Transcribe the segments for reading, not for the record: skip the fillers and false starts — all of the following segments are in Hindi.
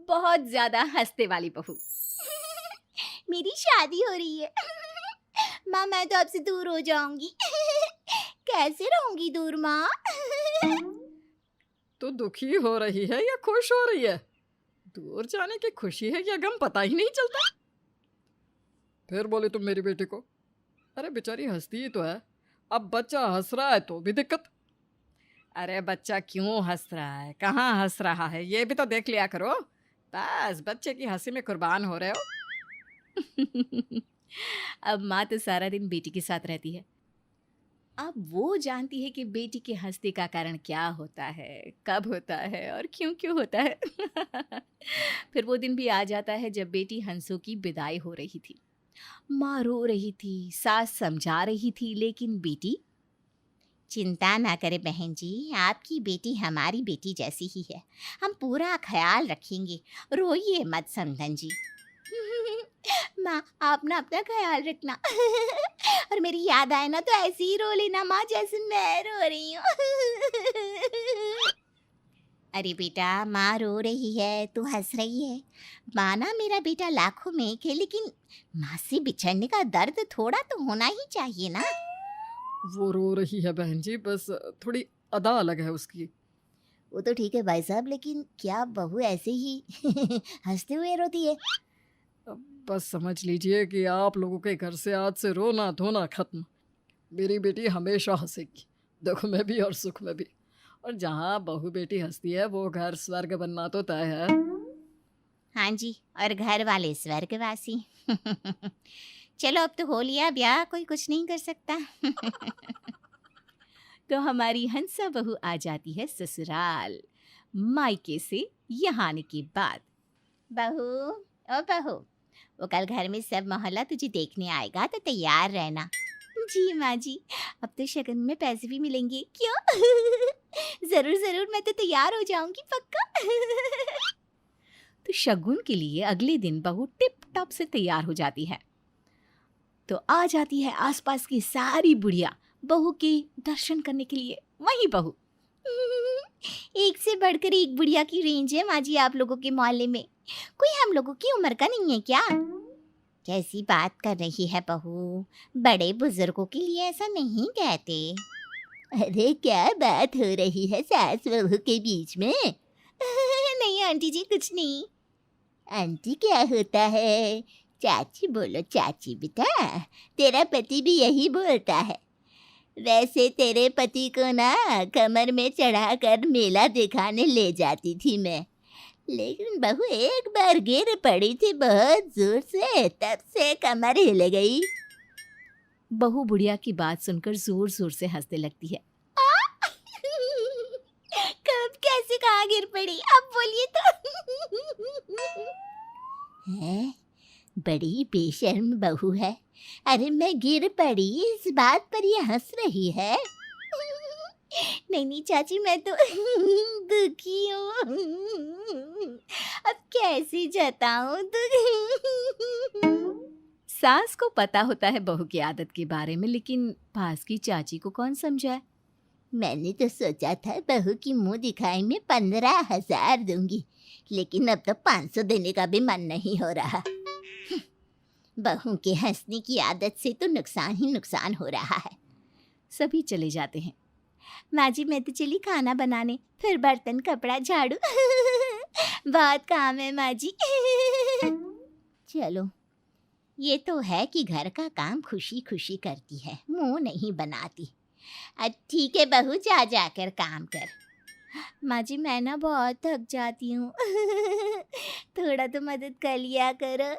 बहुत ज्यादा हंसते वाली बहू। मेरी शादी हो रही है। माँ मैं तो आपसे दूर हो जाऊंगी। कैसे रहूंगी दूर माँ? तो दुखी हो रही है या खुश हो रही है? दूर जाने की खुशी है या गम पता ही नहीं चलता। फिर बोले तुम मेरी बेटी को। अरे बेचारी हंसती ही तो है, अब बच्चा हंस रहा है तो भी दिक्कत। अरे बच्चा क्यों हंस रहा है, कहाँ हंस रहा है, ये भी तो देख लिया करो। बस बच्चे की हंसी में कुर्बान हो रहे हो। अब माँ तो सारा दिन बेटी के साथ रहती है। अब वो जानती है कि बेटी के हंसने का कारण क्या होता है, कब होता है और क्यों क्यों होता है। फिर वो दिन भी आ जाता है जब बेटी हंसों की विदाई हो रही थी। माँ रो रही थी, सास समझा रही थी, लेकिन बेटी चिंता ना करें बहन जी, आपकी बेटी हमारी बेटी जैसी ही है। हम पूरा ख्याल रखेंगे, रोइए मत समधन जी। माँ आप ना अपना ख्याल रखना। और मेरी याद आए ना तो ऐसे ही रो लेना माँ, जैसे मैं रो रही हूँ। अरे बेटा माँ रो रही है, तू हंस रही है। माँ ना मेरा बेटा लाखों में एक है, लेकिन माँ से बिछड़ने का दर्द थोड़ा तो होना ही चाहिए ना। वो रो रही है बहन जी, बस थोड़ी अदा अलग है उसकी। वो तो ठीक है भाई साहब, लेकिन क्या बहू ऐसे ही हंसते हुए रोती है? अब बस समझ लीजिए कि आप लोगों के घर से आज से रोना धोना खत्म। मेरी बेटी हमेशा हंसेगी, दुख में भी और सुख में भी। और जहाँ बहू बेटी हंसती है वो घर स्वर्ग बनना तो तय है। हाँ जी, और घर वाले स्वर्गवासी। चलो अब तो हो लिया ब्याह, कोई कुछ नहीं कर सकता। तो हमारी हंसा बहू आ जाती है ससुराल, मायके से यहाँ आने के बाद। बहू ओ बहू, वो कल घर में सब मोहल्ला तुझे देखने आएगा तो तैयार रहना। जी माँ जी, अब तो शगन में पैसे भी मिलेंगे क्यों? जरूर जरूर, मैं तो तैयार हो जाऊंगी पक्का। तो शगुन के लिए अगले दिन बहू टिप टॉप से तैयार हो जाती है। तो आ जाती है आसपास की सारी बुढ़िया बहू के दर्शन करने के लिए। वही बहू एक से बढ़कर एक बुढ़िया की रेंज है माँ जी आप लोगों के मोहल्ले में। कोई हम लोगों की उम्र का नहीं है क्या? कैसी बात कर रही है बहू, बड़े बुजुर्गों के लिए ऐसा नहीं कहते। अरे क्या बात हो रही है सास बहू के बीच में? नहीं आंटी जी कुछ नहीं। आंटी क्या होता है? चाची बोलो चाची बेटा, तेरा पति भी यही बोलता है। वैसे तेरे पति को ना कमर में चढ़ाकर मेला दिखाने ले जाती थी मैं, लेकिन बहू एक बार गिर पड़ी थी बहुत जोर से, तब से कमर हिल गई। बहू बुढ़िया की बात सुनकर जोर जोर से हंसने लगती है। कब कैसे कहाँ गिर पड़ी अब बोलिए तो। है बड़ी बेशर्म बहू है। अरे मैं गिर पड़ी इस बात पर ये हंस रही है। नहीं नहीं चाची मैं तो दुखी हूँ। अब कैसे जताऊँ दुख। सास को पता होता है बहू की आदत के बारे में, लेकिन पास की चाची को कौन समझाए। मैंने तो सोचा था बहू की मुंह दिखाई में 15,000 दूंगी, लेकिन अब तो 500 देने का भी मन नहीं हो रहा। बहू के हंसने की आदत से तो नुकसान ही नुकसान हो रहा है। सभी चले जाते हैं। माँ जी मैं तो चली खाना बनाने, फिर बर्तन कपड़ा झाड़ू। बहुत काम है माँ जी। चलो ये तो है कि घर का काम खुशी खुशी करती है, मुंह नहीं बनाती। ठीक है बहू जा जाकर काम कर। माँ जी मैं ना बहुत थक जाती हूँ। थोड़ा तो मदद कर लिया करो।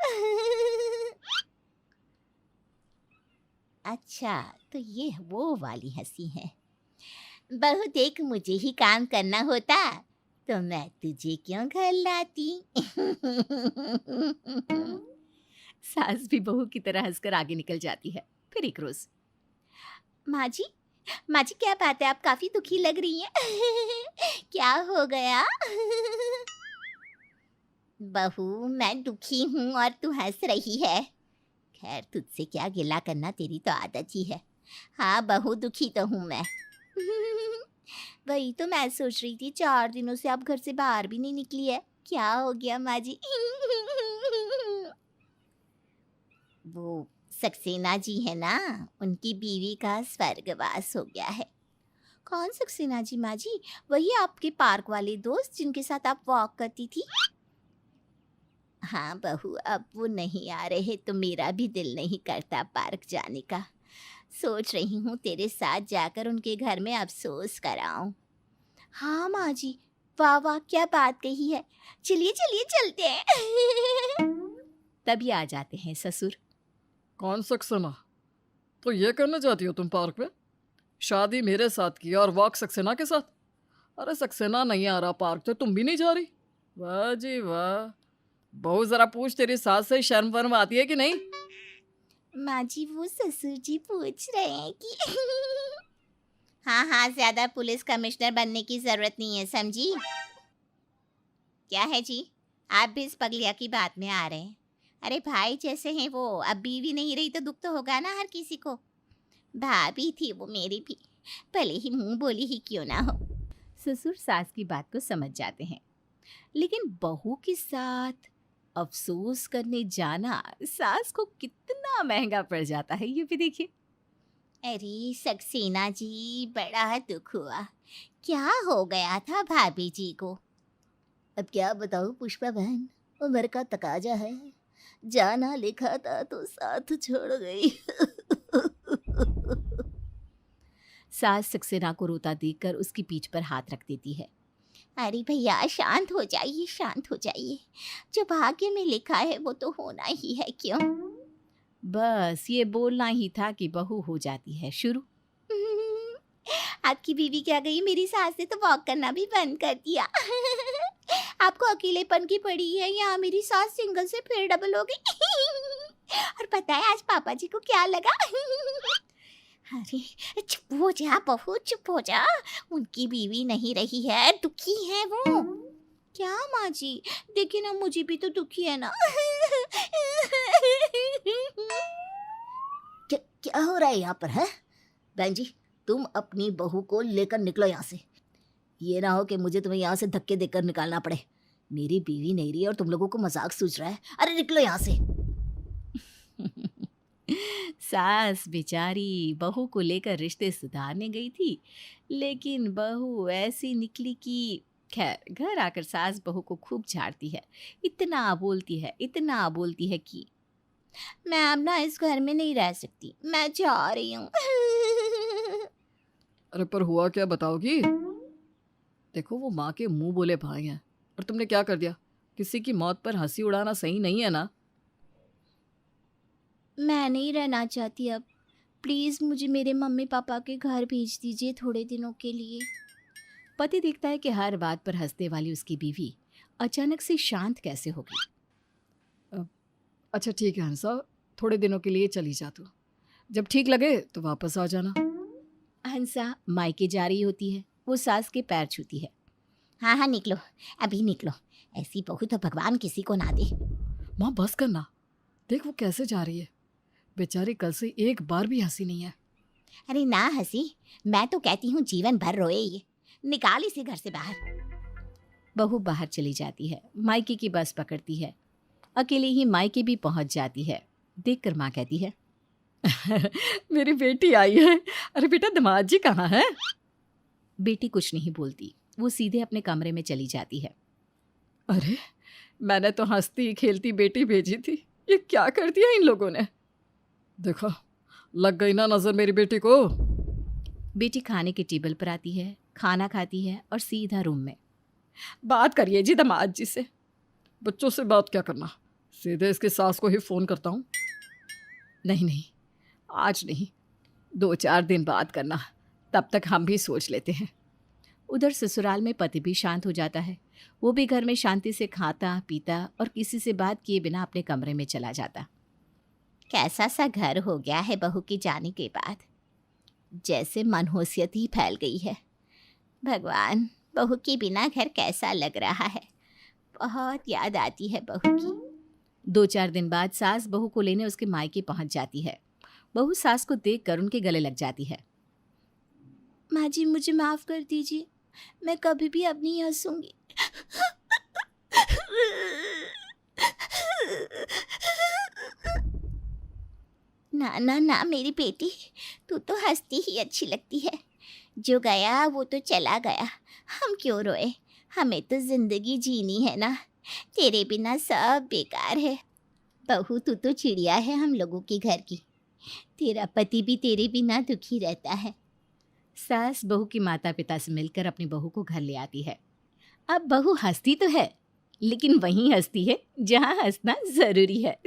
अच्छा तो ये वो वाली हंसी है। बहू देख मुझे ही काम करना होता तो मैं तुझे क्यों घर लाती। सास भी बहू की तरह हंसकर आगे निकल जाती है। फिर एक रोज माँ जी क्या बात है, आप काफी दुखी लग रही हैं। क्या हो गया? बहू मैं दुखी हूँ और तू हंस रही है। खैर तुझसे क्या गिला करना, तेरी तो आदत ही है। हाँ बहू दुखी तो हूँ मैं। वही तो मैं सोच रही थी, 4 दिनों से आप घर से बाहर भी नहीं निकली है। क्या हो गया माँ जी? वो सक्सेना जी है ना, उनकी बीवी का स्वर्गवास हो गया है। कौन सक्सेना जी माँ जी? वही आपके पार्क वाले दोस्त जिनके साथ आप वॉक करती थी? हाँ बहू, अब वो नहीं आ रहे तो मेरा भी दिल नहीं करता पार्क जाने का। सोच रही हूँ तेरे साथ जाकर उनके घर में अफसोस कराऊं। हाँ माँ जी, वाह वाह, क्या बात कही है। चलिए चलिए चलते हैं। तभी आ जाते हैं ससुर। कौन सक्सेना? तो ये करना चाहती हो तुम पार्क में? शादी मेरे साथ की और वॉक सक्सेना के साथ? अरे सक्सेना नहीं आ रहा पार्क तो तुम भी नहीं जा रही? वाह जी वाह। बहू जरा पूछ, तेरी सास से शर्म वर्म आती है कि नहीं? माँ जी, वो ससुर जी पूछ रहे हैं कि हाँ हाँ, ज्यादा पुलिस कमिश्नर बनने की जरूरत नहीं है, समझी? क्या है जी, आप भी इस पगलिया की बात में आ रहे हैं? अरे भाई जैसे हैं वो, अब बीवी नहीं रही तो दुख तो होगा ना हर किसी को। भाभी थी वो मेरी भी, भले ही मुंह बोली ही क्यों ना हो। ससुर सास की बात को समझ जाते हैं, लेकिन बहू के साथ अफसोस करने जाना सास को कितना महंगा पड़ जाता है, ये भी देखिए। अरे सक्सेना जी, बड़ा दुख हुआ। क्या हो गया था भाभी जी को? अब क्या बताऊं पुष्पा बहन, उम्र का तकाजा है। जाना लिखा था तो साथ छोड़ गई। सास सक्सेना को रोता देखकर उसकी पीठ पर हाथ रख देती है। अरे भैया शांत हो जाइए, शांत हो जाइए। जो भाग्य में लिखा है वो तो होना ही है, क्यों? बस ये बोलना ही था कि बहू हो जाती है शुरू। आपकी बीवी क्या गई, मेरी सास ने तो वॉक करना भी बंद कर दिया। आपको अकेलेपन की पड़ी है, यहाँ मेरी सास सिंगल से फिर डबल हो गई। और पता है आज पापा जी को क्या लगा? अरे चुप हो जा बहू, चुप हो जा। उनकी बीवी नहीं रही है, दुखी है वो। क्या माँ जी, देखिए ना, मुझे भी तो दुखी है ना। क्या हो रहा है यहाँ पर है? बहन जी, तुम अपनी बहू को लेकर निकलो यहाँ से। ये ना हो कि मुझे तुम्हें यहाँ से धक्के देकर निकालना पड़े। मेरी बीवी नहीं रही और तुम लोगों को मजाक सूझ रहा है। अरे निकलो यहाँ से। सास बेचारी बहू को लेकर रिश्ते सुधारने गई थी, लेकिन बहू ऐसी निकली कि खैर घर आकर सास बहू को खूब झाड़ती है। इतना बोलती है, इतना बोलती है कि मैं अब ना इस घर में नहीं रह सकती, मैं जा रही हूँ। अरे पर हुआ क्या बताओगी? देखो वो माँ के मुंह बोले भाई हैं और तुमने क्या कर दिया? किसी की मौत पर हंसी उड़ाना सही नहीं है ना। मैं नहीं रहना चाहती अब। प्लीज़ मुझे मेरे मम्मी पापा के घर भेज दीजिए थोड़े दिनों के लिए। पति देखता है कि हर बात पर हंसने वाली उसकी बीवी अचानक से शांत कैसे होगी। अच्छा ठीक है हंसा, थोड़े दिनों के लिए चली जा तू। जब ठीक लगे तो वापस आ जाना। हंसा मायके जा रही होती है, वो सास के पैर छूती है। हाँ हाँ निकलो, अभी निकलो। ऐसी बहू तो भगवान किसी को ना दे। माँ बस करना, देख वो कैसे जा रही है। बेचारी कल से एक बार भी हंसी नहीं है। अरे ना हंसी, मैं तो कहती हूँ जीवन भर रोए ये। निकाल इसे घर से बाहर। बहू बाहर चली जाती है, मायके की बस पकड़ती है। अकेले ही मायके भी पहुंच जाती है। देखकर माँ कहती है, मेरी बेटी आई है। अरे बेटा दामाद जी कहाँ है? बेटी कुछ नहीं बोलती, वो सीधे अपने कमरे में चली जाती है। अरे मैंने तो हंसती खेलती बेटी भेजी थी, ये क्या कर दिया इन लोगों ने। देखो लग गई ना नजर मेरी बेटी को। बेटी खाने के टेबल पर आती है, खाना खाती है और सीधा रूम में। बात करिए जी दामाद जी से। बच्चों से बात क्या करना, सीधे इसकी सास को ही फ़ोन करता हूँ। नहीं नहीं आज नहीं, 2-4 दिन बाद करना, तब तक हम भी सोच लेते हैं। उधर ससुराल में पति भी शांत हो जाता है। वो भी घर में शांति से खाता पीता और किसी से बात किए बिना अपने कमरे में चला जाता। कैसा सा घर हो गया है बहू के जाने के बाद, जैसे मनहूसियत ही फैल गई है। भगवान, बहू के बिना घर कैसा लग रहा है। बहुत याद आती है बहू की। 2-4 दिन बाद सास बहू को लेने उसके मायके पहुंच जाती है। बहू सास को देखकर उनके गले लग जाती है। माँ जी मुझे माफ़ कर दीजिए, मैं कभी भी अब नहीं हंसूंगी। ना ना ना मेरी बेटी, तू तो हंसती ही अच्छी लगती है। जो गया वो तो चला गया, हम क्यों रोए? हमें तो जिंदगी जीनी है ना। तेरे बिना सब बेकार है। बहू तू तो चिड़िया है हम लोगों के घर की। तेरा पति भी तेरे बिना दुखी रहता है। सास बहू की माता पिता से मिलकर अपनी बहू को घर ले आती है। अब बहू हंसती तो है, लेकिन वहीं हंसती है जहाँ हंसना जरूरी है।